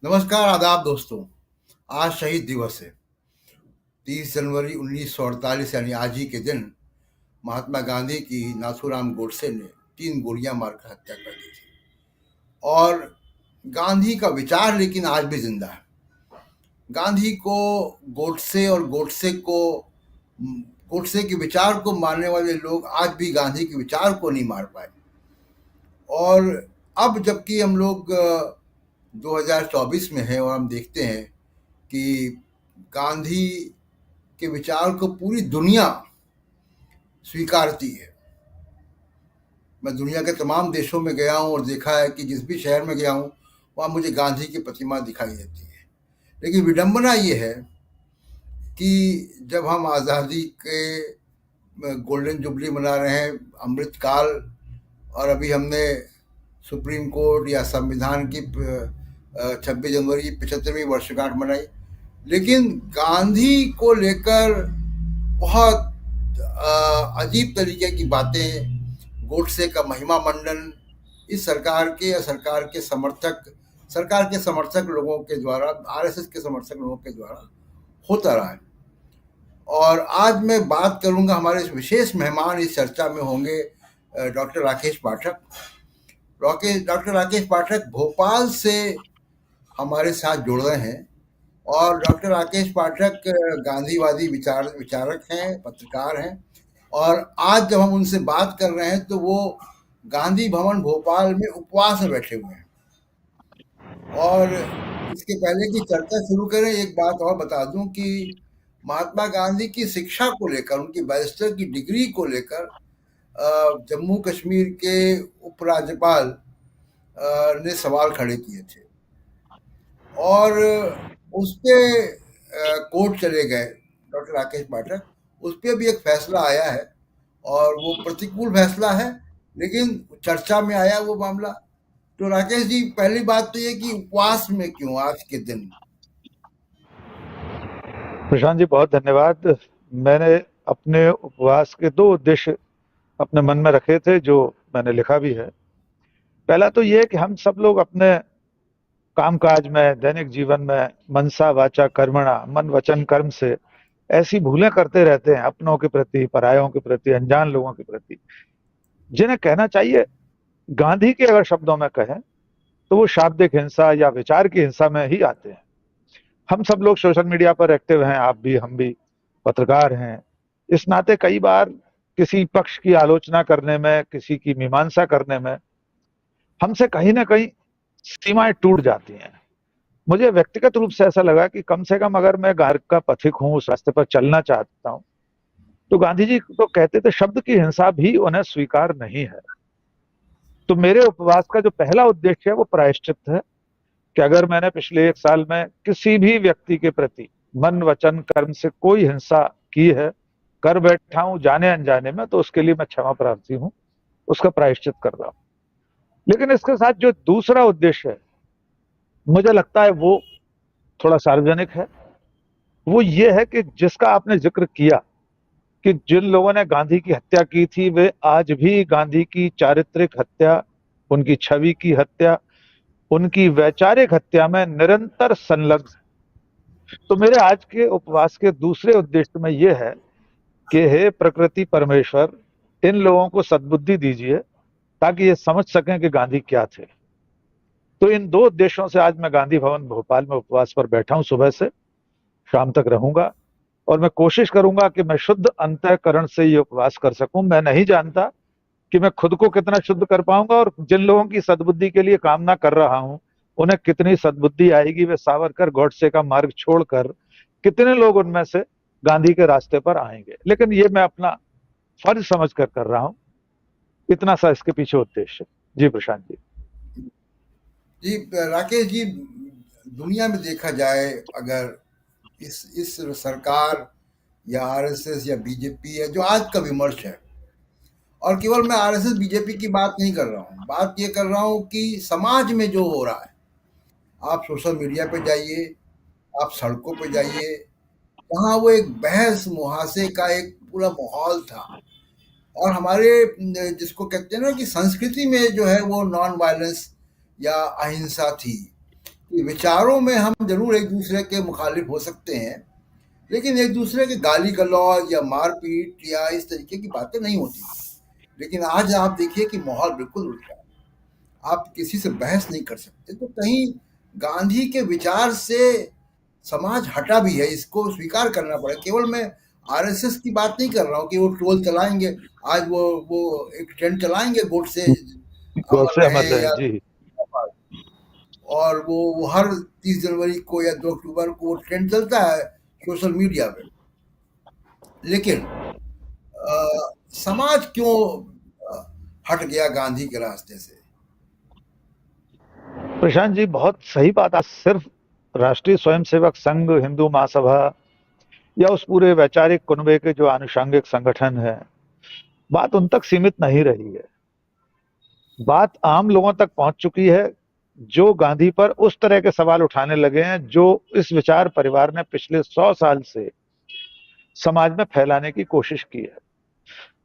नमस्कार, आदाब दोस्तों। आज शहीद दिवस है। 30 जनवरी 1948 यानी आज ही के दिन महात्मा गांधी की नाथूराम गोडसे ने 3 गोलियां मारकर हत्या कर दी थी। और गांधी का विचार लेकिन आज भी जिंदा है। गांधी को गोडसे और गोडसे के विचार को मानने वाले लोग आज भी गांधी के विचार को नहीं मार पाए। और अब जबकि हम लोग 2024 में हैं और हम देखते हैं कि गांधी के विचार को पूरी दुनिया स्वीकारती है। मैं दुनिया के तमाम देशों में गया हूँ और देखा है कि जिस भी शहर में गया हूँ वहाँ मुझे गांधी की प्रतिमा दिखाई देती है। लेकिन विडंबना ये है कि जब हम आज़ादी के गोल्डन जुबली मना रहे हैं, अमृतकाल, और अभी हमने सुप्रीम कोर्ट या संविधान की 26 जनवरी की 75वीं वर्षगांठ मनाई, लेकिन गांधी को लेकर बहुत अजीब तरीके की बातें, गोडसे का महिमा मंडन इस सरकार के या सरकार के समर्थक लोगों के द्वारा, आरएसएस के समर्थक लोगों के द्वारा होता रहा है। और आज मैं बात करूंगा, हमारे विशेष मेहमान इस चर्चा में होंगे डॉक्टर राकेश पाठक। डॉक्टर राकेश पाठक भोपाल से हमारे साथ जुड़ रहे हैं और डॉक्टर राकेश पाठक गांधीवादी विचारक हैं, पत्रकार हैं। और आज जब हम उनसे बात कर रहे हैं तो वो गांधी भवन भोपाल में उपवास में बैठे हुए हैं। और इसके पहले की चर्चा शुरू करें, एक बात और बता दूं कि महात्मा गांधी की शिक्षा को लेकर, उनकी बैरिस्टर की डिग्री को लेकर जम्मू कश्मीर के उपराज्यपाल ने सवाल खड़े किए थे और उस पर कोर्ट चले गए डॉक्टर राकेश पाठक। उस पर भी एक फैसला आया है और वो प्रतिकूल फैसला है, लेकिन चर्चा में आया वो मामला। तो राकेश जी, पहली बात तो ये कि उपवास में क्यों आज के दिन? प्रशांत जी, बहुत धन्यवाद। मैंने अपने उपवास के 2 उद्देश्य अपने मन में रखे थे, जो मैंने लिखा भी है। पहला तो ये कि हम सब लोग अपने कामकाज में, दैनिक जीवन में मनसा वाचा कर्मणा, मन वचन कर्म से ऐसी भूलें करते रहते हैं अपनों के प्रति, परायों के प्रति, अनजान लोगों के प्रति, जिन्हें कहना चाहिए गांधी के अगर शब्दों में कहें तो वो शाब्दिक हिंसा या विचार की हिंसा में ही आते हैं। हम सब लोग सोशल मीडिया पर एक्टिव हैं, आप भी, हम भी पत्रकार हैं। इस नाते कई बार किसी पक्ष की आलोचना करने में, किसी की मीमांसा करने में हमसे कहीं ना कहीं सीमाएं टूट जाती हैं। मुझे व्यक्तिगत रूप से ऐसा लगा कि कम से कम अगर मैं घर का पथिक हूं, उस रास्ते पर चलना चाहता हूं, तो गांधी जी तो कहते थे शब्द की हिंसा भी उन्हें स्वीकार नहीं है। तो मेरे उपवास का जो पहला उद्देश्य है वो प्रायश्चित है कि अगर मैंने पिछले 1 साल में किसी भी व्यक्ति के प्रति मन वचन कर्म से कोई हिंसा की है, कर बैठा हूं जाने अनजाने में, तो उसके लिए मैं क्षमा प्रार्थी हूं, उसका प्रायश्चित कर रहा हूं। लेकिन इसके साथ जो दूसरा उद्देश्य है, मुझे लगता है वो थोड़ा सार्वजनिक है। वो ये है कि जिसका आपने जिक्र किया कि जिन लोगों ने गांधी की हत्या की थी वे आज भी गांधी की चारित्रिक हत्या, उनकी छवि की हत्या, उनकी वैचारिक हत्या में निरंतर संलग्न है। तो मेरे आज के उपवास के दूसरे उद्देश्य में यह है कि हे प्रकृति परमेश्वर, इन लोगों को सद्बुद्धि दीजिए ताकि ये समझ सकें कि गांधी क्या थे। तो इन 2 उद्देश्यों से आज मैं गांधी भवन भोपाल में उपवास पर बैठा हूं, सुबह से शाम तक रहूंगा और मैं कोशिश करूंगा कि मैं शुद्ध अंतःकरण से ये उपवास कर सकूं। मैं नहीं जानता कि मैं खुद को कितना शुद्ध कर पाऊंगा और जिन लोगों की सद्बुद्धि के लिए कामना कर रहा हूं उन्हें कितनी सद्बुद्धि आएगी। वे सावरकर गॉडसे का मार्ग छोड़कर कितने लोग उनमें से गांधी के रास्ते पर आएंगे। लेकिन ये मैं अपना फर्ज समझ कर रहा हूं। इतना सा इसके पीछे उद्देश्य। जी प्रशांत जी। जी राकेश जी, दुनिया में देखा जाए, अगर इस सरकार या आरएसएस या बीजेपी है, जो आज का विमर्श है, और केवल मैं आरएसएस बीजेपी की बात नहीं कर रहा हूँ, बात ये कर रहा हूँ कि समाज में जो हो रहा है, आप सोशल मीडिया पे जाइए, आप सड़कों पे जाइए, वहाँ वो एक बहस मुहासे का एक पूरा माहौल था। और हमारे जिसको कहते हैं ना कि संस्कृति में जो है वो नॉन वायलेंस या अहिंसा थी। कि विचारों में हम जरूर एक दूसरे के मुखालिफ हो सकते हैं, लेकिन एक दूसरे के गाली गलौज या मारपीट या इस तरीके की बातें नहीं होती। लेकिन आज आप देखिए कि माहौल बिल्कुल उल्टा है। आप किसी से बहस नहीं कर सकते। तो कहीं गांधी के विचार से समाज हटा भी है, इसको स्वीकार करना पड़ेगा। केवल मैं आरएसएस की बात नहीं कर रहा हूँ कि वो ट्रोल चलाएंगे। आज वो एक ट्रेंड चलाएंगे, गोडसे गौर अमर से रहे अमर रहे या, जी। और वो हर 30 जनवरी को या 2 अक्टूबर को वो ट्रेंड चलता है सोशल मीडिया पे। लेकिन समाज क्यों अ, हट गया गांधी के रास्ते से? प्रशांत जी, बहुत सही बात। आज सिर्फ राष्ट्रीय स्वयंसेवक संघ, हिंदू महासभा या उस पूरे वैचारिक कुनबे के जो आनुषंगिक संगठन है, बात उन तक सीमित नहीं रही है। बात आम लोगों तक पहुंच चुकी है, जो गांधी पर उस तरह के सवाल उठाने लगे हैं जो इस विचार परिवार ने पिछले 100 साल से समाज में फैलाने की कोशिश की है।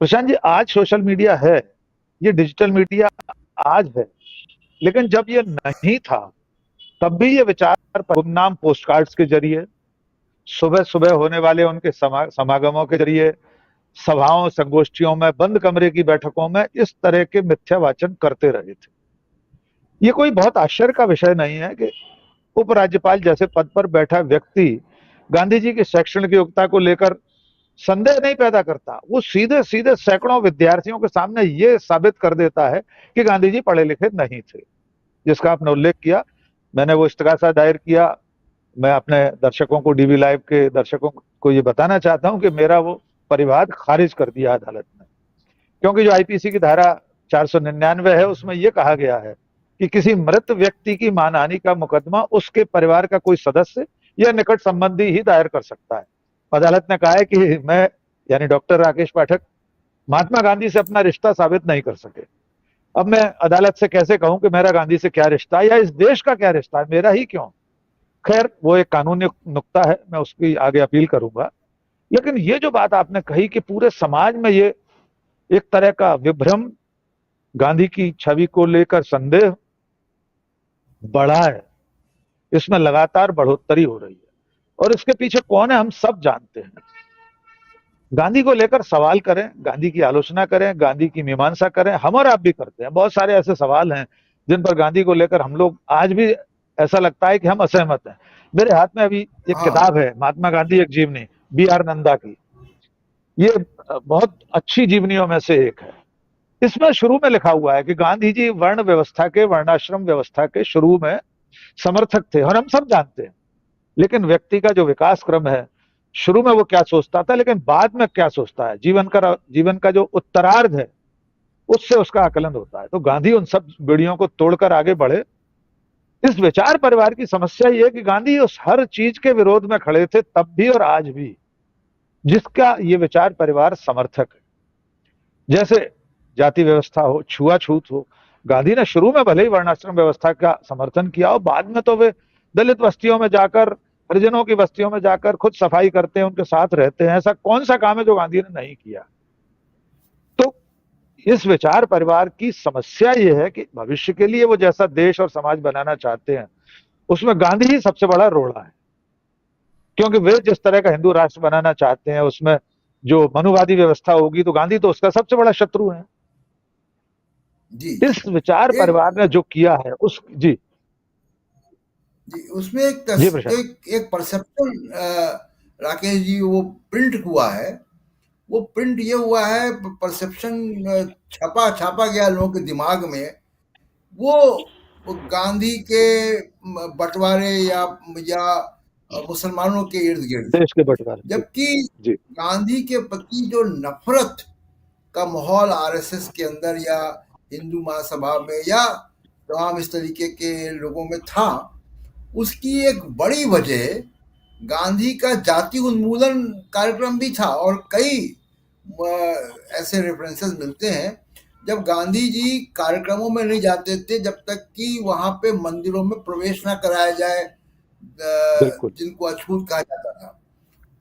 प्रशांत जी, आज सोशल मीडिया है, ये डिजिटल मीडिया आज है, लेकिन जब ये नहीं था तब भी ये विचार गुमनाम पोस्ट कार्ड्स के जरिए, सुबह सुबह होने वाले उनके समागमों के जरिए, सभाओं संगोष्ठियों में, बंद कमरे की बैठकों में इस तरह के मिथ्या वाचन करते रहे थे। ये कोई बहुत आश्चर्य का विषय नहीं है कि उपराज्यपाल जैसे पद पर बैठा व्यक्ति गांधी जी की शैक्षणिक योग्यता को लेकर संदेह नहीं पैदा करता। वो सीधे सीधे सैकड़ों विद्यार्थियों के सामने ये साबित कर देता है कि गांधी जी पढ़े लिखे नहीं थे, जिसका आपने उल्लेख किया। मैंने वो इस्तगासा दायर किया। मैं अपने दर्शकों को, डीवी लाइव के दर्शकों को ये बताना चाहता हूं कि मेरा वो परिवाद खारिज कर दिया अदालत ने, क्योंकि जो आईपीसी की धारा 499 है उसमें यह कहा गया है कि किसी मृत व्यक्ति की मानहानि का मुकदमा उसके परिवार का कोई सदस्य या निकट संबंधी ही दायर कर सकता है। अदालत ने कहा है कि मैं, यानी डॉक्टर राकेश पाठक, महात्मा गांधी से अपना रिश्ता साबित नहीं कर सके। अब मैं अदालत से कैसे कहूं कि मेरा गांधी से क्या रिश्ता है, या इस देश का क्या रिश्ता है, मेरा ही क्यों। खैर, वो एक कानूनी नुक्ता है, मैं उसकी आगे अपील करूंगा। लेकिन ये जो बात आपने कही कि पूरे समाज में ये एक तरह का विभ्रम, गांधी की छवि को लेकर संदेह बढ़ा है, इसमें लगातार बढ़ोतरी हो रही है। और इसके पीछे कौन है हम सब जानते हैं। गांधी को लेकर सवाल करें, गांधी की आलोचना करें, गांधी की मीमांसा करें, हम और आप भी करते हैं। बहुत सारे ऐसे सवाल हैं जिन पर गांधी को लेकर हम लोग आज भी ऐसा लगता है कि हम असहमत हैं। मेरे हाथ में अभी एक हाँ, किताब है, महात्मा गांधी एक जीवनी, बी आर नंदा की। ये बहुत अच्छी जीवनियों में से एक है। इसमें शुरू में लिखा हुआ है कि गांधी जी वर्ण व्यवस्था के, वर्णाश्रम व्यवस्था के शुरू में समर्थक थे, और हम सब जानते हैं। लेकिन व्यक्ति का जो विकास क्रम है, शुरू में वो क्या सोचता था, लेकिन बाद में क्या सोचता है, जीवन का जो उत्तरार्ध है, उससे उसका आकलन होता है। तो गांधी उन सब बीड़ियों को तोड़कर आगे बढ़े। इस विचार परिवार की समस्या ये है कि गांधी उस हर चीज के विरोध में खड़े थे, तब भी और आज भी, जिसका ये विचार परिवार समर्थक है। जैसे जाति व्यवस्था हो, छुआछूत हो। गांधी ने शुरू में भले ही वर्णाश्रम व्यवस्था का समर्थन किया और बाद में तो वे दलित बस्तियों में जाकर, हरिजनों की बस्तियों में जाकर खुद सफाई करते हैं, उनके साथ रहते हैं। ऐसा कौन सा काम है जो गांधी ने नहीं किया। तो इस विचार परिवार की समस्या यह है कि भविष्य के लिए वो जैसा देश और समाज बनाना चाहते हैं, उसमें गांधी ही सबसे बड़ा रोड़ा है। क्योंकि वे जिस तरह का हिंदू राष्ट्र बनाना चाहते हैं, उसमें जो मनुवादी व्यवस्था होगी, तो गांधी तो उसका सबसे बड़ा शत्रु है। जी, जी। इस विचार एक परिवार ने जो किया है उस जी। जी, उसमें जी प्रशांत। एक परसेप्शन राकेश जी, वो प्रिंट हुआ है। वो प्रिंट ये हुआ है, परसेप्शन छपा छापा गया लोगों के दिमाग में। वो वो गांधी के बंटवारे या मुसलमानों के इर्द गिर्द। देश के बंटवारे जी। जबकि जी गांधी के प्रति जो नफरत का माहौल आरएसएस के अंदर या हिंदू महासभा में या तमाम इस तरीके के लोगों में था, उसकी एक बड़ी वजह गांधी का जाति उन्मूलन कार्यक्रम भी था। और कई ऐसे रेफरेंसेस मिलते हैं जब गांधी जी कार्यक्रमों में नहीं जाते थे जब तक कि वहां पे मंदिरों में प्रवेश ना कराया जाए, बिल्कुल। जिनको अछूत कहा जाता था।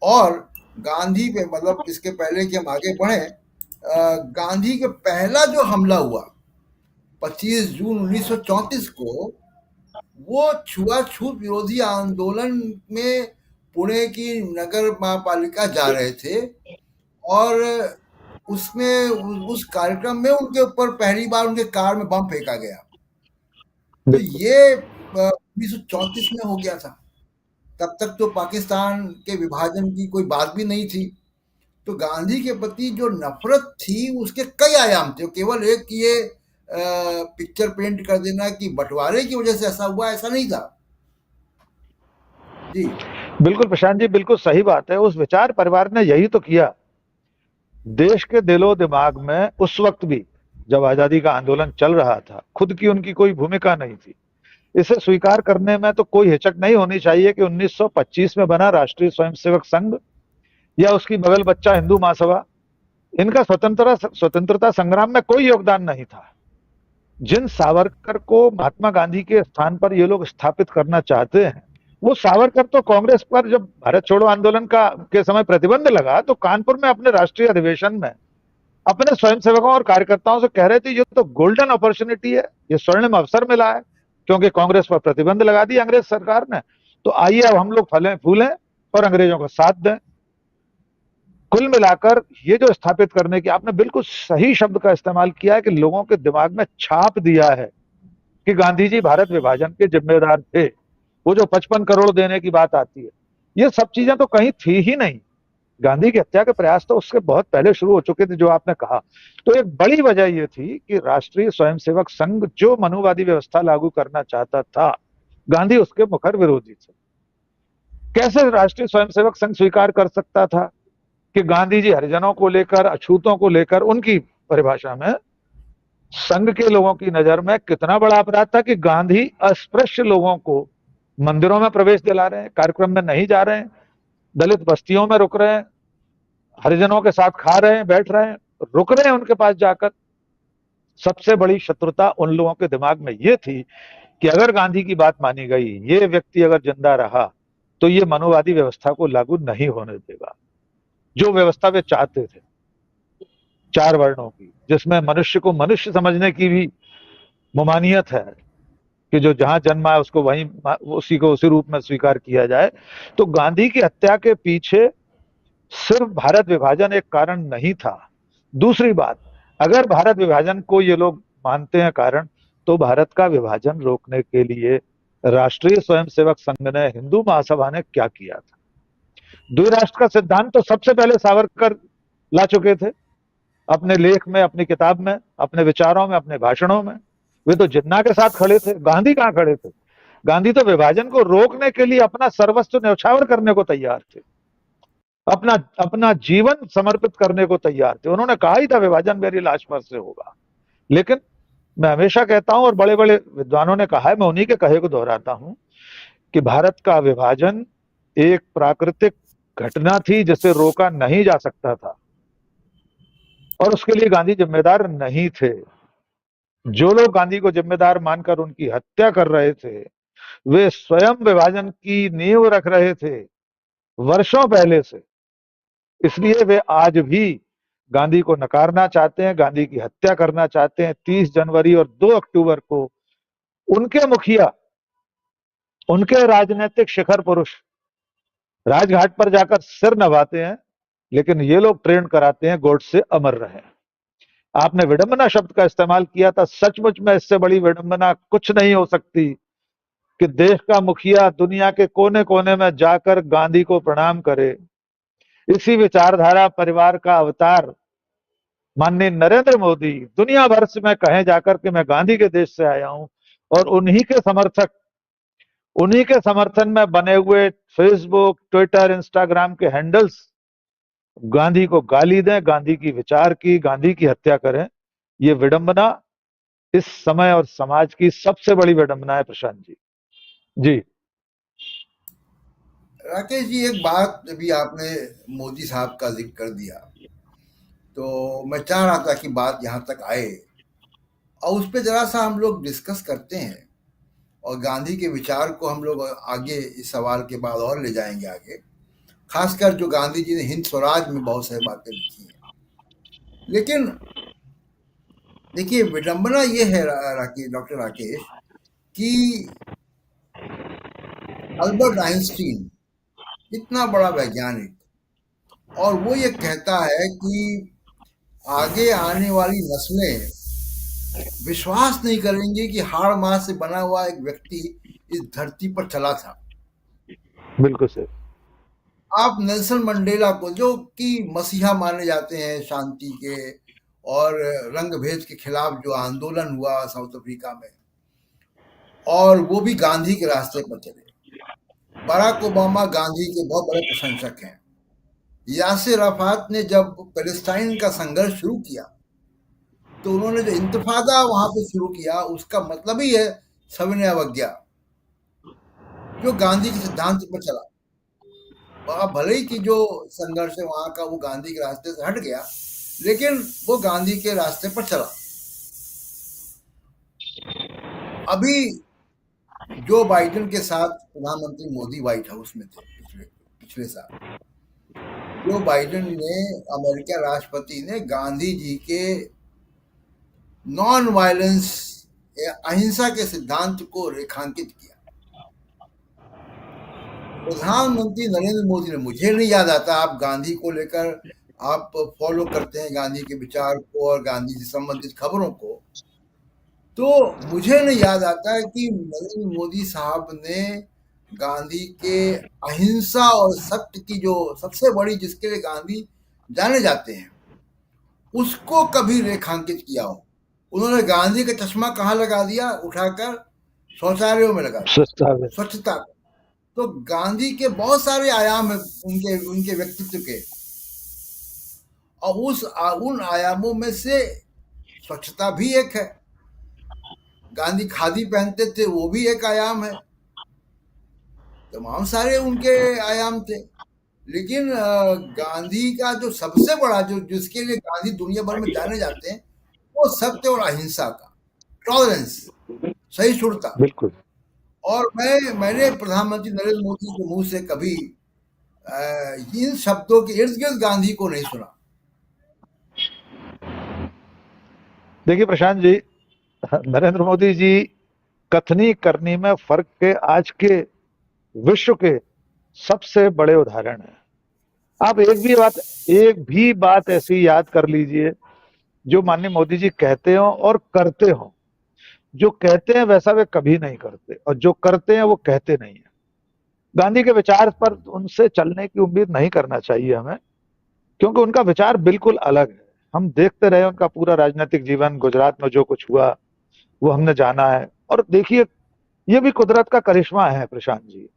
और गांधी पे, मतलब इसके पहले कि हम आगे बढ़े, गांधी के पहला जो हमला हुआ 25 जून 1934 को, वो छुआछूत विरोधी आंदोलन में पुणे की नगर महापालिका जा रहे थे, और उसमें उस कार्यक्रम में उनके ऊपर पहली बार उनके कार में बम फेंका गया। तो बिल्कुल। ये 1934 में हो गया था। तब तक तो पाकिस्तान के विभाजन की कोई बात भी नहीं थी। तो गांधी के प्रति जो नफरत थी उसके कई आयाम थे, केवल एक कि ये पिक्चर पेंट कर देना कि बंटवारे की वजह से ऐसा हुआ, ऐसा नहीं था। जी। बिल्कुल प्रशांत जी, बिल्कुल सही बात है। उस विचार परिवार ने यही तो किया। देश के दिलो दिमाग में उस वक्त भी, जब आजादी का आंदोलन चल रहा था, खुद की उनकी कोई भूमिका नहीं थी। इसे स्वीकार करने में तो कोई हिचक नहीं होनी चाहिए कि 1925 में बना राष्ट्रीय स्वयंसेवक संघ या उसकी बगल बच्चा हिंदू महासभा, इनका स्वतंत्रता संग्राम में कोई योगदान नहीं था। जिन सावरकर को महात्मा गांधी के स्थान पर ये लोग स्थापित करना चाहते हैं, वो सावरकर तो कांग्रेस पर जब भारत छोड़ो आंदोलन का के समय प्रतिबंध लगा तो कानपुर में अपने राष्ट्रीय अधिवेशन में अपने स्वयंसेवकों और कार्यकर्ताओं से कह रहे थे, ये तो गोल्डन अपॉर्चुनिटी है, ये स्वर्णिम अवसर मिला है, क्योंकि कांग्रेस पर प्रतिबंध लगा दिया अंग्रेज सरकार ने। तो आइए अब हम लोग फलें फूलें और अंग्रेजों का साथ दें। कुल मिलाकर ये जो स्थापित करने की, आपने बिल्कुल सही शब्द का इस्तेमाल किया है कि लोगों के दिमाग में छाप दिया है कि गांधी जी भारत विभाजन के जिम्मेदार थे। वो जो 55 करोड़ देने की बात आती है, ये सब चीजें तो कहीं थी ही नहीं। गांधी की हत्या के प्रयास तो उसके बहुत पहले शुरू हो चुके थे, जो आपने कहा। तो एक बड़ी वजह यह थी कि राष्ट्रीय स्वयंसेवक संघ जो मनुवादी व्यवस्था लागू करना चाहता था, गांधी उसके मुखर विरोधी थे। कैसे राष्ट्रीय स्वयंसेवक संघ स्वीकार कर सकता था कि गांधी जी हरिजनों को लेकर, अछूतों को लेकर, उनकी परिभाषा में संघ के लोगों की नजर में कितना बड़ा अपराध था कि गांधी अस्पृश्य लोगों को मंदिरों में प्रवेश दिला रहे हैं, कार्यक्रम में नहीं जा रहे हैं, दलित बस्तियों में रुक रहे हैं, हरिजनों के साथ खा रहे हैं, बैठ रहे हैं, रुक रहे हैं उनके पास जाकर। सबसे बड़ी शत्रुता उन लोगों के दिमाग में यह थी कि अगर गांधी की बात मानी गई, ये व्यक्ति अगर जिंदा रहा, तो ये मनुवादी व्यवस्था को लागू नहीं होने देगा, जो व्यवस्था वे चाहते थे, 4 वर्णों की, जिसमें मनुष्य को मनुष्य समझने की भी ममानियत है कि जो जहां जन्मा है उसको वहीं, उसी को उसी रूप में स्वीकार किया जाए। तो गांधी की हत्या के पीछे सिर्फ भारत विभाजन एक कारण नहीं था। दूसरी बात, अगर भारत विभाजन को ये लोग मानते हैं कारण, तो भारत का विभाजन रोकने के लिए राष्ट्रीय स्वयंसेवक संघ ने, हिंदू महासभा ने क्या किया था? द्विराष्ट्र का सिद्धांत तो सबसे पहले सावरकर ला चुके थे, अपने लेख में, अपनी किताब में, अपने विचारों में, अपने भाषणों में। वे तो जिन्ना के साथ खड़े थे, गांधी कहां खड़े थे? गांधी तो विभाजन को रोकने के लिए अपना सर्वस्व न्यौछावर करने को तैयार थे, अपना अपना जीवन समर्पित करने को तैयार थे। उन्होंने कहा ही था विभाजन मेरी लाश पर से होगा। लेकिन मैं हमेशा कहता हूं, और बड़े बड़े विद्वानों ने कहा है, मैं उन्हीं के कहे को दोहराता हूं, कि भारत का विभाजन एक प्राकृतिक घटना थी जिसे रोका नहीं जा सकता था, और उसके लिए गांधी जिम्मेदार नहीं थे। जो लोग गांधी को जिम्मेदार मानकर उनकी हत्या कर रहे थे, वे स्वयं विभाजन की नींव रख रहे थे वर्षों पहले से। इसलिए वे आज भी गांधी को नकारना चाहते हैं, गांधी की हत्या करना चाहते हैं। 30 जनवरी और 2 अक्टूबर को उनके मुखिया, उनके राजनीतिक शिखर पुरुष राजघाट पर जाकर सिर नभाते हैं, लेकिन ये लोग ट्रेंड कराते हैं गोडसे अमर रहे। आपने विडंबना शब्द का इस्तेमाल किया था, सचमुच में इससे बड़ी विडंबना कुछ नहीं हो सकती कि देश का मुखिया दुनिया के कोने कोने में जाकर गांधी को प्रणाम करे। इसी विचारधारा परिवार का अवतार माननीय नरेंद्र मोदी दुनिया भर से मैं कहे जाकर कि मैं गांधी के देश से आया हूं, और उन्हीं के समर्थक, उन्हीं के समर्थन में बने हुए फेसबुक, ट्विटर, इंस्टाग्राम के हैंडल्स गांधी को गाली दें, गांधी की विचार की, गांधी की हत्या करें। ये विडंबना इस समय और समाज की सबसे बड़ी विडंबना है प्रशांत जी। जी। राकेश जी, एक बात अभी आपने मोदी साहब का जिक्र कर दिया, तो मैं चाह रहा था कि बात यहाँ तक आए और उस पर जरा सा हम लोग डिस्कस करते हैं, और गांधी के विचार को हम लोग आगे इस सवाल के बाद और ले जाएंगे आगे, खासकर जो गांधी जी ने हिंद स्वराज में बहुत सारी बातें लिखी हैं। लेकिन देखिए, विडंबना ये है डॉक्टर राकेश, कि अल्बर्ट आइंस्टीन, इतना बड़ा वैज्ञानिक, और वो ये कहता है कि आगे आने वाली नस्लें विश्वास नहीं करेंगे कि हाड़ मास से बना हुआ एक व्यक्ति इस धरती पर चला था। बिल्कुल सही। आप नेल्सन मंडेला को, जो कि मसीहा माने जाते हैं शांति के और रंग भेद के खिलाफ जो आंदोलन हुआ साउथ अफ्रीका में, और वो भी गांधी के रास्ते पर चले। बराक ओबामा गांधी के बहुत बड़े प्रशंसक हैं। यासिर अराफात ने जब पैलेस्टाइन का संघर्ष शुरू किया, तो उन्होंने जो इंतफादा वहां पे शुरू किया, उसका मतलब ही है सविनय अवज्ञा, जो गांधी के सिद्धांत पर चला। वहां भले ही कि जो संघर्ष है वहां का वो गांधी के रास्ते से हट गया, लेकिन वो गांधी के रास्ते पर चला। अभी जो बाइडेन के साथ प्रधानमंत्री मोदी व्हाइट हाउस में थे पिछले साल, जो बाइडेन ने, अमेरिका राष्ट्रपति ने गांधी जी के नॉन वायलेंस, अहिंसा के सिद्धांत को रेखांकित किया। प्रधानमंत्री नरेंद्र मोदी ने, मुझे नहीं याद आता, आप गांधी को लेकर आप फॉलो करते हैं गांधी के विचार को और गांधी से संबंधित खबरों को, तो मुझे नहीं याद आता है कि नरेंद्र मोदी साहब ने गांधी के अहिंसा और सत्य की जो सबसे बड़ी, जिसके लिए गांधी जाने जाते हैं, उसको कभी रेखांकित किया हो। उन्होंने गांधी का चश्मा कहाँ लगा दिया? उठाकर शौचालयों में लगा दिया, स्वच्छता। तो गांधी के बहुत सारे आयाम हैं उनके उनके व्यक्तित्व के, और उन आयामों में से स्वच्छता भी एक है। गांधी खादी पहनते थे, वो भी एक आयाम है। तमाम सारे उनके आयाम थे, लेकिन गांधी का जो सबसे बड़ा, जो जिसके लिए गांधी दुनिया भर में जाने जाते हैं, वो सत्य और अहिंसा का, टॉलरेंस, सहिष्णुता। बिल्कुल। और मैंने प्रधानमंत्री नरेंद्र मोदी के मुंह से कभी इन शब्दों के इर्द गिर्द गांधी को नहीं सुना। देखिए प्रशांत जी, नरेंद्र मोदी जी कथनी करनी में फर्क के आज के विश्व के सबसे बड़े उदाहरण हैं। आप एक भी बात ऐसी याद कर लीजिए जो माननीय मोदी जी कहते हो और करते हो। जो कहते हैं वैसा वे कभी नहीं करते, और जो करते हैं वो कहते नहीं है। गांधी के विचार पर उनसे चलने की उम्मीद नहीं करना चाहिए हमें, क्योंकि उनका विचार बिल्कुल अलग है। हम देखते रहे उनका पूरा राजनीतिक जीवन, गुजरात में जो कुछ हुआ वो हमने जाना है। और देखिए, ये भी कुदरत का करिश्मा है प्रशांत जी।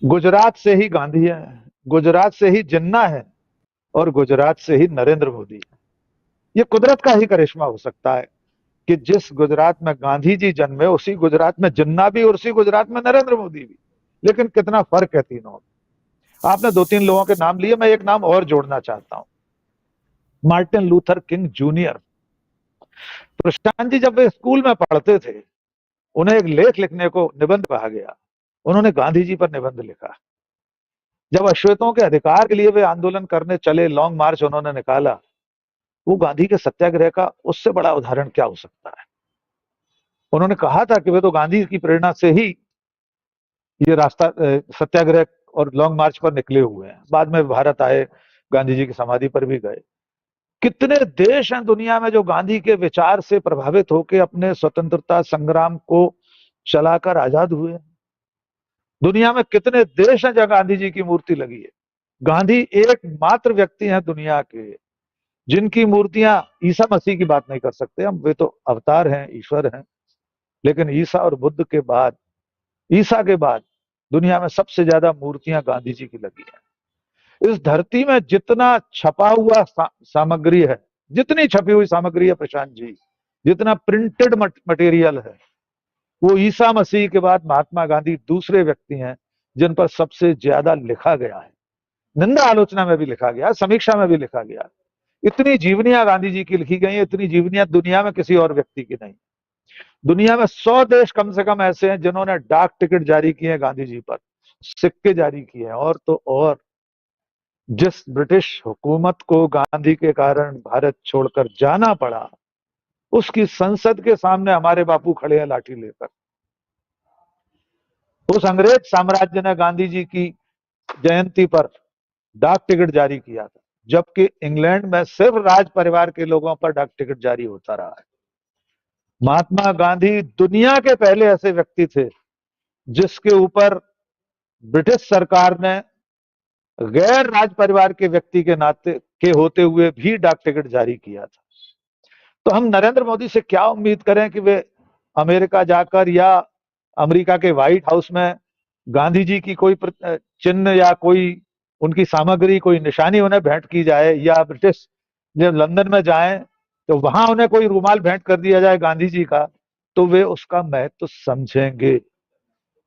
गुजरात से ही गांधी है, गुजरात से ही जिन्ना है, और गुजरात से ही नरेंद्र मोदी है। ये कुदरत का ही करिश्मा हो सकता है कि जिस गुजरात में गांधी जी जन्मे, उसी गुजरात में जिन्ना भी और उसी गुजरात में नरेंद्र मोदी भी। लेकिन कितना फर्क है तीनों। आपने दो तीन लोगों के नाम लिए, मैं एक नाम और जोड़ना चाहता हूं, Martin Luther king junior. Prashant ji, जब वे स्कूल में पढ़ते थे, उन्हें एक लेख लिखने को, निबंध कहा गया। उन्होंने गांधी जी पर निबंध लिखा। जब अश्वेतों के अधिकार के लिए वे आंदोलन करने चले, लॉन्ग मार्च उन्होंने निकाला, वो गांधी के सत्याग्रह का उससे बड़ा उदाहरण क्या हो सकता है। उन्होंने कहा था कि वे तो गांधी की प्रेरणा से ही ये रास्ता, सत्याग्रह और लॉन्ग मार्च पर निकले हुए हैं। बाद में भारत आए, गांधी जी की समाधि पर भी गए। कितने देश हैं दुनिया में जो गांधी के विचार से प्रभावित होकर अपने स्वतंत्रता संग्राम को चलाकर आजाद हुए। दुनिया में कितने देश हैं जहां गांधी जी की मूर्ति लगी है। गांधी एकमात्र व्यक्ति हैं दुनिया के जिनकी मूर्तियां, ईसा मसीह की बात नहीं कर सकते हम, वे तो अवतार हैं, ईश्वर हैं, लेकिन ईसा और बुद्ध के बाद, ईसा के बाद दुनिया में सबसे ज्यादा मूर्तियां गांधी जी की लगी हैं। इस धरती में जितना छपा हुआ सामग्री है, जितनी छपी हुई सामग्री है प्रशांत जी, जितना प्रिंटेड मटेरियल है, वो ईसा मसीह के बाद महात्मा गांधी दूसरे व्यक्ति हैं जिन पर सबसे ज्यादा लिखा गया है। निंदा आलोचना में भी लिखा गया, समीक्षा में भी लिखा गया। इतनी जीवनियां गांधी जी की लिखी गई हैं, इतनी जीवनियां दुनिया में किसी और व्यक्ति की नहीं। दुनिया में 100 देश कम से कम ऐसे हैं जिन्होंने डाक टिकट जारी किए हैं गांधी जी पर, सिक्के जारी किए हैं। और तो और, जिस ब्रिटिश हुकूमत को गांधी के कारण भारत छोड़कर जाना पड़ा, उसकी संसद के सामने हमारे बापू खड़े हैं लाठी लेकर। उस अंग्रेज साम्राज्य ने गांधी जी की जयंती पर डाक टिकट जारी किया था, जबकि इंग्लैंड में सिर्फ राज परिवार के लोगों पर डाक टिकट जारी होता रहा है। महात्मा गांधी दुनिया के पहले ऐसे व्यक्ति थे जिसके ऊपर ब्रिटिश सरकार ने गैर राज परिवार के व्यक्ति के नाते के होते हुए भी डाक टिकट जारी किया था। तो हम नरेंद्र मोदी से क्या उम्मीद करें कि वे अमेरिका जाकर या अमेरिका के व्हाइट हाउस में गांधी जी की कोई चिन्ह या कोई उनकी सामग्री, कोई निशानी उन्हें भेंट की जाए, या ब्रिटिश जब लंदन में जाएं तो वहां उन्हें कोई रुमाल भेंट कर दिया जाए गांधी जी का, तो वे उसका महत्व तो समझेंगे।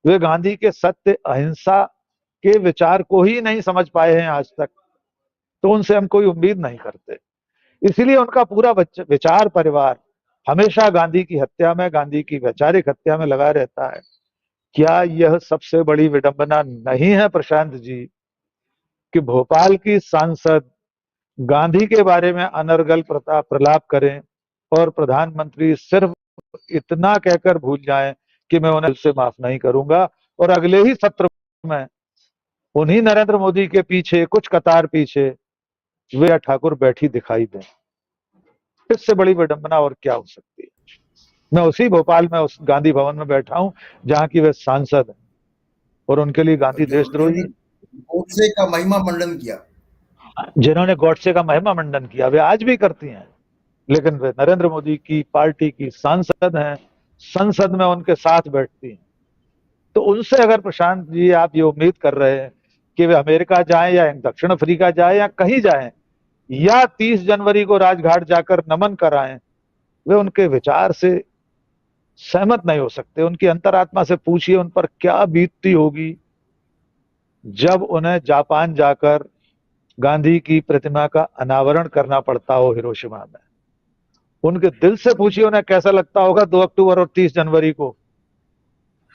वे गांधी के सत्य अहिंसा के विचार को ही नहीं समझ पाए हैं आज तक, तो उनसे हम कोई उम्मीद नहीं करते। इसीलिए उनका पूरा विचार परिवार हमेशा गांधी की हत्या में, गांधी की वैचारिक हत्या में लगा रहता है। क्या यह सबसे बड़ी विडंबना नहीं है प्रशांत जी कि भोपाल की सांसद गांधी के बारे में अनर्गल प्रलाप करें और प्रधानमंत्री सिर्फ इतना कहकर भूल जाएं कि मैं उन्हें दिल से माफ नहीं करूंगा, और अगले ही सत्र में उन्हीं नरेंद्र मोदी के पीछे, कुछ कतार पीछे, वे ठाकुर बैठी दिखाई दें। इससे बड़ी विडंबना और क्या हो सकती है। मैं उसी भोपाल में उस गांधी भवन में बैठा हूं जहां की वे सांसद हैं, और उनके लिए गांधी देशद्रोही, गोडसे का महिमा मंडन किया, जिन्होंने गॉडसे का महिमा मंडन किया, वे आज भी करती हैं, लेकिन वे नरेंद्र मोदी की पार्टी की सांसद हैं, संसद में उनके साथ बैठती हैं। तो उनसे अगर प्रशांत जी आप ये उम्मीद कर रहे हैं कि वे अमेरिका जाएं या दक्षिण अफ्रीका जाएं या कहीं जाएं, या 30 जनवरी को राजघाट जाकर नमन कराएं, वे उनके विचार से सहमत नहीं हो सकते। उनकी अंतरात्मा से पूछिए उन पर क्या बीतती होगी जब उन्हें जापान जाकर गांधी की प्रतिमा का अनावरण करना पड़ता हो हिरोशिमा में। उनके दिल से पूछिए उन्हें कैसा लगता होगा 2 अक्टूबर और 30 जनवरी को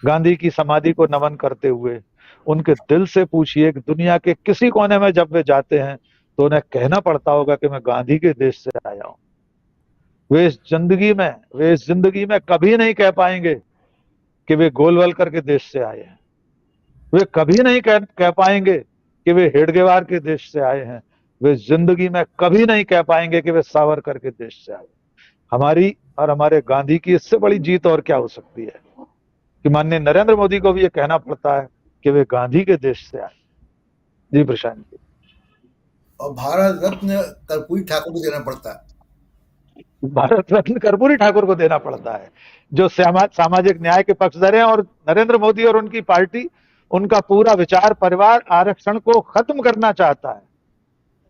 गांधी की समाधि को नमन करते हुए। उनके दिल से पूछिए कि दुनिया के किसी कोने में जब वे जाते हैं तो उन्हें कहना पड़ता होगा कि मैं गांधी के देश से आया हूं। वे इस जिंदगी में कभी नहीं कह पाएंगे कि वे गोलवलकर के देश से आए हैं। वे कभी नहीं कह पाएंगे कि वे हेडगेवार के देश से आए हैं। वे जिंदगी में कभी नहीं कह पाएंगे कि वे सावरकर के देश से आए। हमारी और हमारे गांधी की इससे बड़ी जीत और क्या हो सकती है कि माननीय नरेंद्र मोदी को भी ये कहना पड़ता है कि वे गांधी के देश से आए। जी प्रशांत जी। और भारत रत्न कर्पूरी ठाकुर को देना पड़ता है। भारत रत्न कर्पूरी ठाकुर को देना पड़ता है, जो सामाजिक न्याय के पक्षधर हैं, और नरेंद्र मोदी और उनकी पार्टी, उनका पूरा विचार परिवार आरक्षण को खत्म करना चाहता है।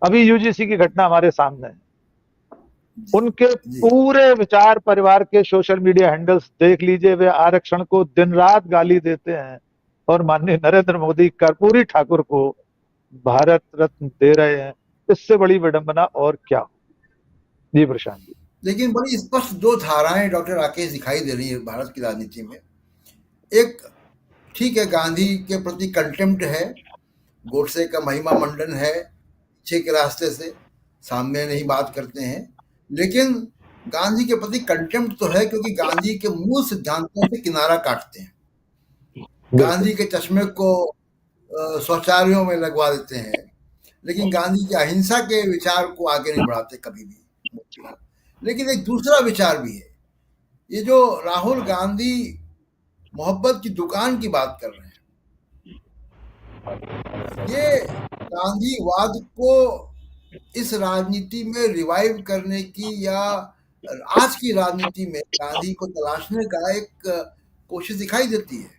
अभी यूजीसी की घटना हमारे सामने है। उनके पूरे विचार परिवार के सोशल मीडिया हैंडल्स देख लीजिए, वे आरक्षण को दिन रात गाली देते हैं, और माननीय नरेंद्र मोदी कर्पूरी ठाकुर को भारत रत्न दे रहे हैं। इससे बड़ी विडंबना और क्या हो। जी प्रशांत जी। लेकिन बड़ी स्पष्ट 2 धाराएं डॉक्टर राकेश दिखाई दे रही है भारत की राजनीति में। एक, ठीक है, गांधी के प्रति कंटेम्प्ट है, गोडसे का महिमा मंडन है, पीछे के रास्ते से, सामने नहीं बात करते हैं, लेकिन गांधी के प्रति कंटेम्प्ट तो है क्योंकि गांधी के मूल सिद्धांतों से किनारा काटते हैं। गांधी के चश्मे को शौचालयों में लगवा देते हैं, लेकिन गांधी की अहिंसा के विचार को आगे नहीं बढ़ाते कभी भी। लेकिन एक दूसरा विचार भी है, ये जो राहुल गांधी मोहब्बत की दुकान की बात कर रहे हैं, ये गांधीवाद को इस राजनीति में रिवाइव करने की या आज की राजनीति में गांधी को तलाशने का एक कोशिश दिखाई देती है।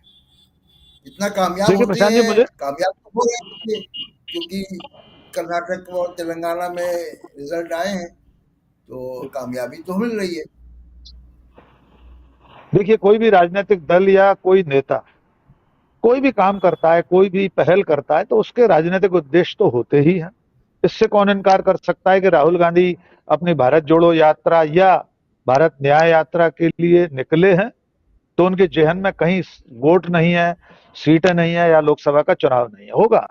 इतना कामयाब होते हैं, कामयाब तो हो रहे हैं क्योंकि कर्नाटक और तेलंगाना में रिजल्ट आए हैं, तो कामयाबी तो मिल रही है। देखिए, कोई भी राजनीतिक दल या कोई नेता कोई भी काम करता है, कोई भी पहल करता है, तो उसके राजनीतिक उद्देश्य तो होते ही हैं। इससे कौन इनकार कर सकता है कि राहुल गांधी अपनी भारत जोड़ो यात्रा या भारत न्याय यात्रा के लिए निकले हैं, तो उनके जहन में कहीं वोट नहीं है, सीटें नहीं है, या लोकसभा का चुनाव नहीं है। होगा,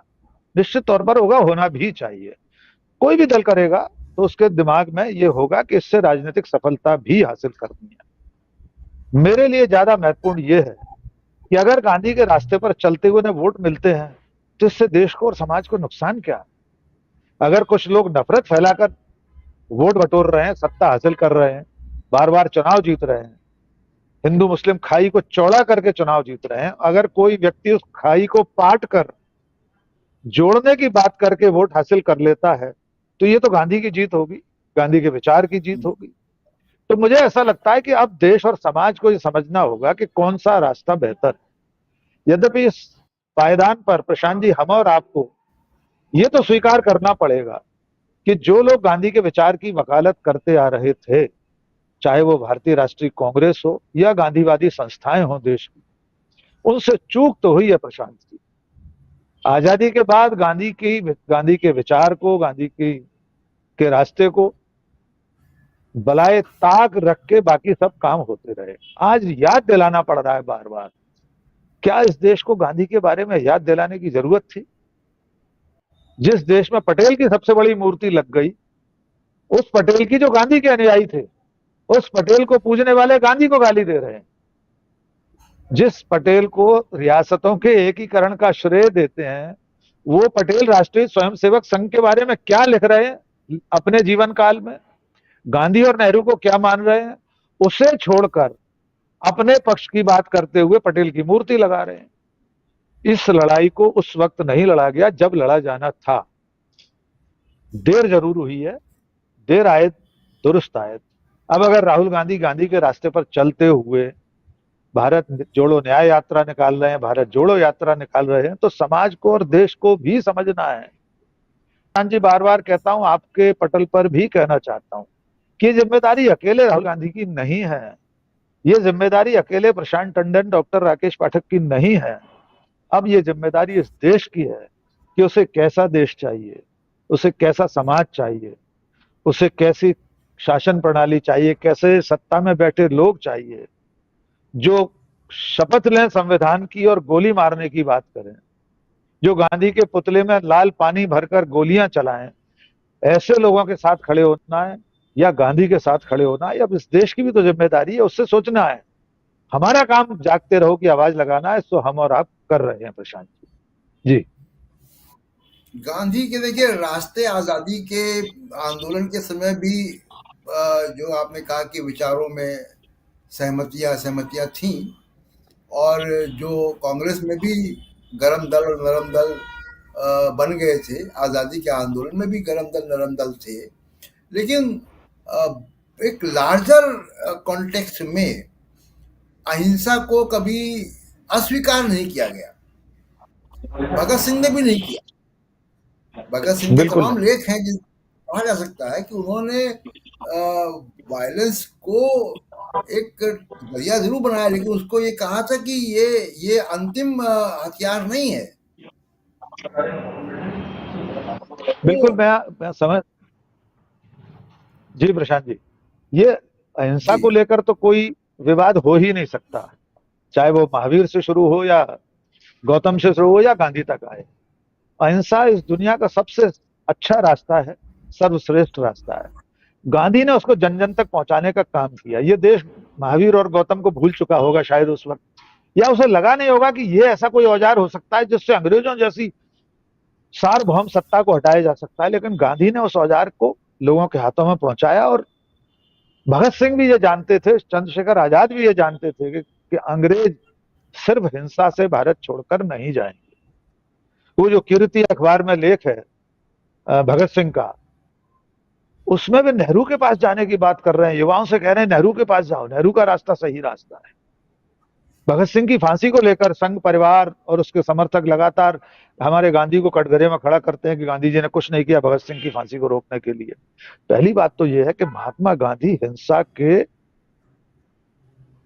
निश्चित तौर पर होगा, होना भी चाहिए। कोई भी दल करेगा तो उसके दिमाग में ये होगा कि इससे राजनीतिक सफलता भी हासिल करनी है। मेरे लिए ज्यादा महत्वपूर्ण यह है कि अगर गांधी के रास्ते पर चलते हुए उन्हें वोट मिलते हैं तो इससे देश को और समाज को नुकसान क्या? अगर कुछ लोग नफरत फैलाकर वोट बटोर रहे हैं, सत्ता हासिल कर रहे हैं, बार बार चुनाव जीत रहे हैं, हिंदू मुस्लिम खाई को चौड़ा करके चुनाव जीत रहे हैं, अगर कोई व्यक्ति उस खाई को पाट कर जोड़ने की बात करके वोट हासिल कर लेता है तो ये तो गांधी की जीत होगी, गांधी के विचार की जीत होगी। तो मुझे ऐसा लगता है कि अब देश और समाज को ये समझना होगा कि कौन सा रास्ता बेहतर है। यद्यपि इस पायदान पर प्रशांत जी, हम और आपको ये तो स्वीकार करना पड़ेगा कि जो लोग गांधी के विचार की वकालत करते आ रहे थे, चाहे वो भारतीय राष्ट्रीय कांग्रेस हो या गांधीवादी संस्थाएं हों देश की, उनसे चूक तो हुई है प्रशांत जी। आजादी के बाद गांधी के विचार को, के रास्ते को बलाए ताक रख के बाकी सब काम होते रहे। आज याद दिलाना पड़ रहा है बार बार। क्या इस देश को गांधी के बारे में याद दिलाने की जरूरत थी? जिस देश में पटेल की सबसे बड़ी मूर्ति लग गई, उस पटेल की जो गांधी के अनुयायी थे, उस पटेल को पूजने वाले गांधी को गाली दे रहे हैं। जिस पटेल को रियासतों के एकीकरण का श्रेय देते हैं, वो पटेल राष्ट्रीय स्वयंसेवक संघ के बारे में क्या लिख रहे हैं अपने जीवन काल में, गांधी और नेहरू को क्या मान रहे हैं, उसे छोड़कर अपने पक्ष की बात करते हुए पटेल की मूर्ति लगा रहे हैं। इस लड़ाई को उस वक्त नहीं लड़ा गया जब लड़ा जाना था। देर जरूर हुई है, देर आए दुरुस्त आए। अब अगर राहुल गांधी गांधी के रास्ते पर चलते हुए भारत जोड़ो न्याय यात्रा निकाल रहे हैं, भारत जोड़ो यात्रा निकाल रहे हैं, तो समाज को और देश को भी समझना है। जी, बार बार कहता हूं, आपके पटल पर भी कहना चाहता हूं कि जिम्मेदारी अकेले राहुल गांधी की नहीं है, ये जिम्मेदारी अकेले प्रशांत टंडन, डॉक्टर राकेश पाठक की नहीं है। अब ये जिम्मेदारी इस देश की है कि उसे कैसा देश चाहिए, उसे कैसा समाज चाहिए, उसे कैसी शासन प्रणाली चाहिए, कैसे सत्ता में बैठे लोग चाहिए जो शपथ लें संविधान की और गोली मारने की बात करें, जो गांधी के पुतले में लाल पानी भरकर गोलियां चलाएं। ऐसे लोगों के साथ खड़े होना है या गांधी के साथ खड़े होना है, अब इस देश की भी तो जिम्मेदारी है, उससे सोचना है। हमारा काम जागते रहो की आवाज लगाना है, तो हम और आप कर रहे हैं प्रशांत जी। गांधी के देखिए रास्ते आजादी के आंदोलन के समय भी जो आपने कहा कि विचारों में सहमतियां असहमतियां थी, और जो कांग्रेस में भी गरम दल और नरम दल बन गए थे, आज़ादी के आंदोलन में भी गरम दल नरम दल थे, लेकिन एक लार्जर कॉन्टेक्स्ट में अहिंसा को कभी अस्वीकार नहीं किया गया। भगत सिंह ने भी नहीं किया। भगत सिंह के तमाम लेख हैं जिन कहा जा सकता है कि उन्होंने वायलेंस को एक जरिया जरूर बनाया, लेकिन उसको ये कहा था कि ये अंतिम हथियार नहीं है। बिल्कुल, मैं समझ जी प्रशांत जी, ये अहिंसा को लेकर तो कोई विवाद हो ही नहीं सकता, चाहे वो महावीर से शुरू हो या गौतम से शुरू हो या गांधी तक आए। अहिंसा इस दुनिया का सबसे अच्छा रास्ता है, सर्वश्रेष्ठ रास्ता है। गांधी ने उसको जन जन तक पहुंचाने का काम किया। ये देश महावीर और गौतम को भूल चुका होगा शायद उस वक्त, या उसे लगा नहीं होगा कि ये ऐसा कोई औजार हो सकता है जिससे अंग्रेजों जैसी सार्वभौम सत्ता को हटाया जा सकता है। लेकिन गांधी ने उस औजार को लोगों के हाथों में पहुंचाया, और भगत सिंह भी ये जानते थे, चंद्रशेखर आजाद भी ये जानते थे कि अंग्रेज सिर्फ हिंसा से भारत छोड़कर नहीं जाएंगे। वो जो कीर्ति अखबार में लेख है भगत सिंह का, उसमें भी नेहरू के पास जाने की बात कर रहे हैं, युवाओं से कह रहे हैं नेहरू के पास जाओ, नेहरू का रास्ता सही रास्ता है। भगत सिंह की फांसी को लेकर संघ परिवार और उसके समर्थक लगातार हमारे गांधी को कटघरे में खड़ा करते हैं कि गांधी जी ने कुछ नहीं किया भगत सिंह की फांसी को रोकने के लिए। पहली बात तो यह है कि महात्मा गांधी हिंसा के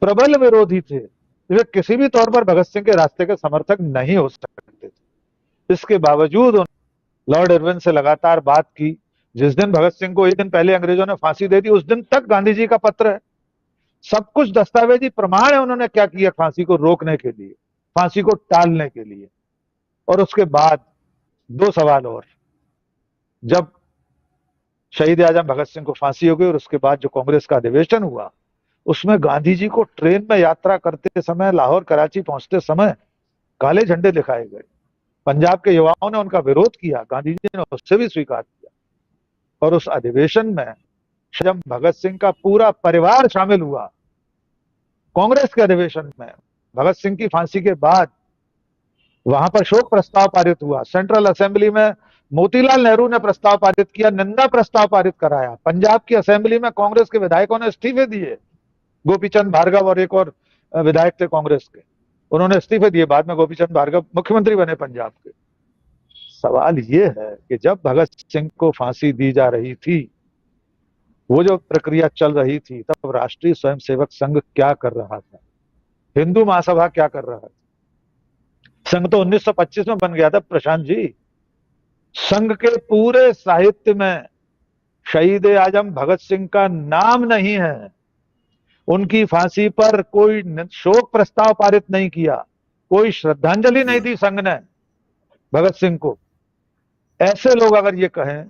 प्रबल विरोधी थे, वे किसी भी तौर पर भगत सिंह के रास्ते के समर्थक नहीं हो सकते थे। इसके बावजूद लॉर्ड इरविन से लगातार बात की। जिस दिन भगत सिंह को एक दिन पहले अंग्रेजों ने फांसी दे दी, उस दिन तक गांधी जी का पत्र है, सब कुछ दस्तावेजी प्रमाण है उन्होंने क्या किया फांसी को रोकने के लिए, फांसी को टालने के लिए। और उसके बाद दो सवाल और, जब शहीद आजम भगत सिंह को फांसी हो गई और उसके बाद जो कांग्रेस का अधिवेशन हुआ, उसमें गांधी जी को ट्रेन में यात्रा करते समय, लाहौर कराची पहुंचते समय काले झंडे दिखाए गए। पंजाब के युवाओं ने उनका विरोध किया, गांधी जी ने उससे भी स्वीकार किया। और उस अधिवेशन में जब भगत सिंह का पूरा परिवार शामिल हुआ, कांग्रेस के अधिवेशन में भगत सिंह की फांसी के बाद वहां पर शोक प्रस्ताव पारित हुआ। सेंट्रल असेंबली में मोतीलाल नेहरू ने प्रस्ताव पारित किया, निंदा प्रस्ताव पारित कराया। पंजाब की असेंबली में कांग्रेस के विधायकों ने इस्तीफे दिए, गोपीचंद भार्गव और एक और विधायक थे कांग्रेस के, उन्होंने इस्तीफे दिए। बाद में गोपीचंद भार्गव मुख्यमंत्री बने पंजाब के। सवाल यह है कि जब भगत सिंह को फांसी दी जा रही थी, वो जो प्रक्रिया चल रही थी, तब राष्ट्रीय स्वयंसेवक संघ क्या कर रहा था, हिंदू महासभा क्या कर रहा था? संघ तो 1925 में बन गया था प्रशांत जी। संघ के पूरे साहित्य में शहीद आजम भगत सिंह का नाम नहीं है। उनकी फांसी पर कोई शोक प्रस्ताव पारित नहीं किया, कोई श्रद्धांजलि नहीं दी संघ ने भगत सिंह को। ऐसे लोग अगर ये कहें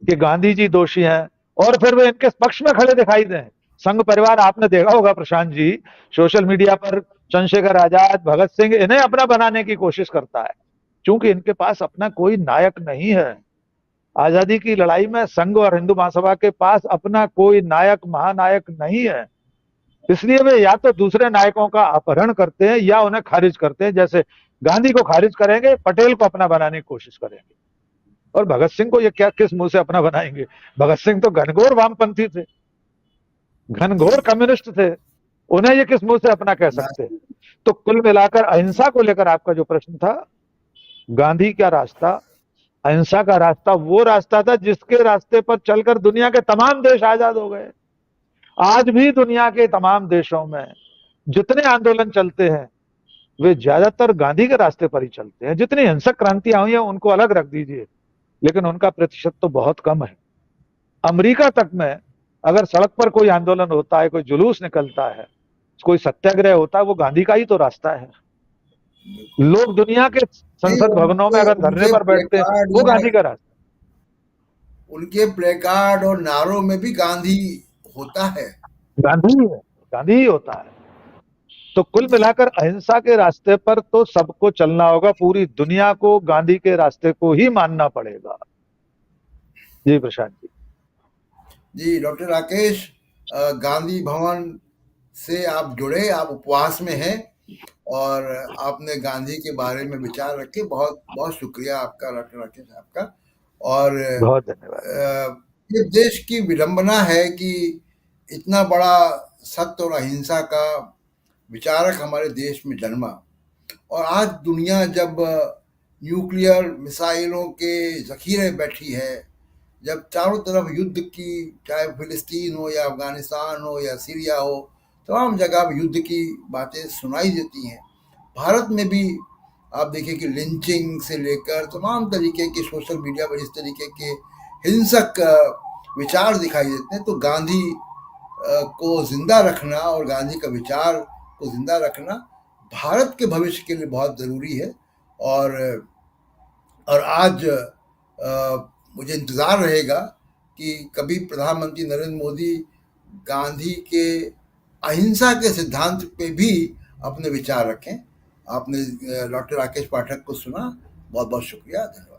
कि गांधी जी दोषी हैं और फिर वे इनके पक्ष में खड़े दिखाई दें, संघ परिवार, आपने देखा होगा प्रशांत जी, सोशल मीडिया पर चंद्रशेखर आजाद, भगत सिंह, इन्हें अपना बनाने की कोशिश करता है, क्योंकि इनके पास अपना कोई नायक नहीं है। आजादी की लड़ाई में संघ और हिंदू महासभा के पास अपना कोई नायक, महानायक नहीं है। इसलिए वे या तो दूसरे नायकों का अपहरण करते हैं या उन्हें खारिज करते हैं। जैसे गांधी को खारिज करेंगे, पटेल को अपना बनाने की कोशिश करेंगे, और भगत सिंह को ये क्या, किस मुंह से अपना बनाएंगे? भगत सिंह तो घनघोर वामपंथी थे, घनघोर कम्युनिस्ट थे, उन्हें ये किस मुंह से अपना कह सकते हैं? तो कुल मिलाकर अहिंसा को लेकर आपका जो प्रश्न था, गांधी का रास्ता, अहिंसा का रास्ता, वो रास्ता था जिसके रास्ते पर चलकर दुनिया के तमाम देश आजाद हो गए। आज भी दुनिया के तमाम देशों में जितने आंदोलन चलते हैं, वे ज्यादातर गांधी के रास्ते पर ही चलते हैं। जितनी हिंसक क्रांतियां हुई हैं उनको अलग रख दीजिए, लेकिन उनका प्रतिशत तो बहुत कम है। अमेरिका तक में अगर सड़क पर कोई आंदोलन होता है, कोई जुलूस निकलता है, कोई सत्याग्रह होता है, वो गांधी का ही तो रास्ता है। लोग दुनिया के नहीं, संसद भवनों में अगर धरने उनके पर बैठते हैं, प्लेकार्ड वो में, गांधी का रास्ता। उनके प्लेकार्ड और नारों में भी गांधी होता है। गांधी ही है, गांधी ही होता है। तो कुल मिलाकर अहिंसा के रास्ते पर तो सबको चलना होगा, पूरी दुनिया को गांधी के रास्ते को ही मानना पड़ेगा। जी प्रशांत जी। जी डॉक्टर राकेश, गांधी भवन से आप जुड़े, आप उपवास में हैं और आपने गांधी के बारे में विचार रखे, बहुत बहुत शुक्रिया आपका डॉक्टर राकेश आपका। और बहुत धन्यवाद। ये देश की विडंबना है कि इतना बड़ा सत्य और अहिंसा का विचारक हमारे देश में जन्मा, और आज दुनिया जब न्यूक्लियर मिसाइलों के जखीरे बैठी है, जब चारों तरफ युद्ध की, चाहे फिलिस्तीन हो या अफगानिस्तान हो या सीरिया हो, तमाम जगह युद्ध की बातें सुनाई देती हैं। भारत में भी आप देखिए कि लिंचिंग से लेकर तमाम तरीके के सोशल मीडिया पर इस तरीके के हिंसक विचार दिखाई देते हैं। तो गांधी को जिंदा रखना और गांधी का विचार को जिंदा रखना भारत के भविष्य के लिए बहुत ज़रूरी है। और आज मुझे इंतज़ार रहेगा कि कभी प्रधानमंत्री नरेंद्र मोदी गांधी के अहिंसा के सिद्धांत पे भी अपने विचार रखें। आपने डॉक्टर राकेश पाठक को सुना, बहुत बहुत शुक्रिया, धन्यवाद।